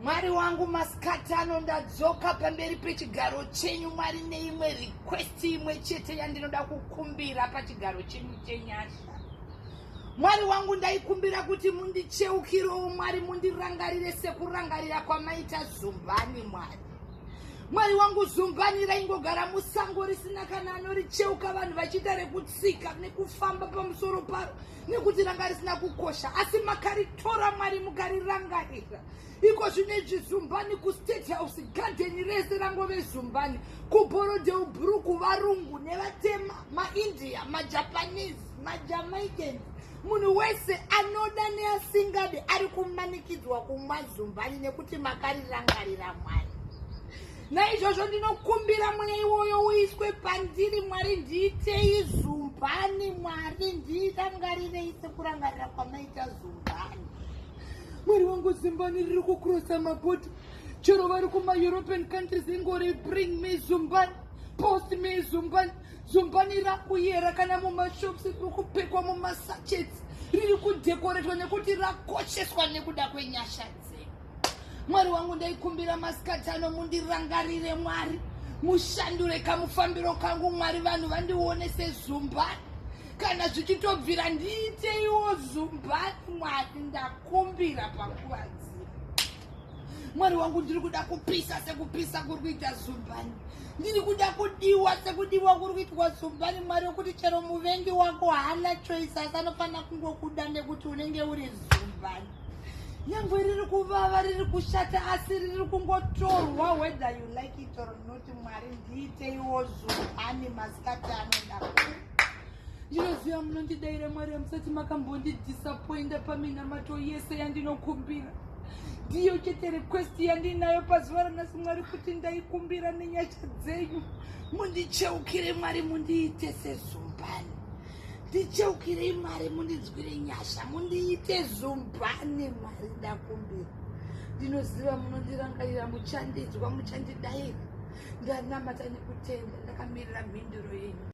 Mwari wangu masikati ano ndadzoka pamberi pechigaro chenyu Mwari neimwe request imwe chete yandinoda kukumbira pachigaro chenyu chenyasha. Mwari wangu ndaikumbira kuti mundicheukirewo Mwari, mundirangarire sekurangarira kwamaita Zumbani Mwari. Mwari wangu Zumbani raingogara musango risina kana anoricheuka, vanhu vachiita rekutsika nekufamba pamusoro paro nekuti ranga risina kukosha, asi makaritora Mwari mukarirangarira. Iko zvinezvi Zumbani kuState House garden rese rangove Zumbani, kuBorodeo Bru, kuvarungu nevatema, maIndia, maJapanese, maJamaicans, munhu wese anoda neasingade ari kumanikidzwa kumwa Zumbani nekuti makarirangarira Mwari. Naizvozvo ndinokumbira mune iwoyo uiswe pandiri Mwari, ndiitei Zumbani Mwari, ndirangarirei sekurangarira kwamaita Zumbani. Mwari wangu Zumbani riri kucrossa mabhodha, chero vari kuma-European countries ingori bring me Zumbani, post me Zumbani. Zumbani rakuyera kana mumashops, riri kupekwa mumasachets, riri kudhekoretwa nekuti rakosheswa nekuda kwenyasha dzenyu. Mwari wangu ndaikumbira masikati ano mundirangarire Mwari, mushandure kamufambiro kangu Mwari, vanhu vandione seZumbani. Kana zvichitobvira ndiiteiwo Zumbani Mwari, ndakumbira panguva dzino. Mwari wangu ndiri kuda kupisa sekupisa kuri kuita Zumbani, ndiri kuda kudiwa sekudiwa kuri kuitwa Zumbani Mwari, wekuti chero muvengi wako haana choice, asi anofanira kungokuda nekuti unenge uri Zumbani. Nyangwe riri kuvava, riri kushata, asi riri kungotorwa whether you like it or not. Mwari ndiiteiwo Zumbani masikati anoda. Ndinoziva munondidaira Mwari, hamusati makambondidisappointa paminamato yese yandinokumbira. Ndiyo chete request yandinayo pazuva ranhasi Mwari, kuti ndaikumbira nenyasha dzenyu. Mundicheukire Mwari, mundiite seZumbani. Ndicheukirei Mwari, mundinzwire nyasha, mundiite Zumbani Mwari, ndakumbira. Ndinoziva munondirangarira, muchandinzwa, muchandidaira. Ndanamata nekutenda, ndakamirira mhinduro yenyu.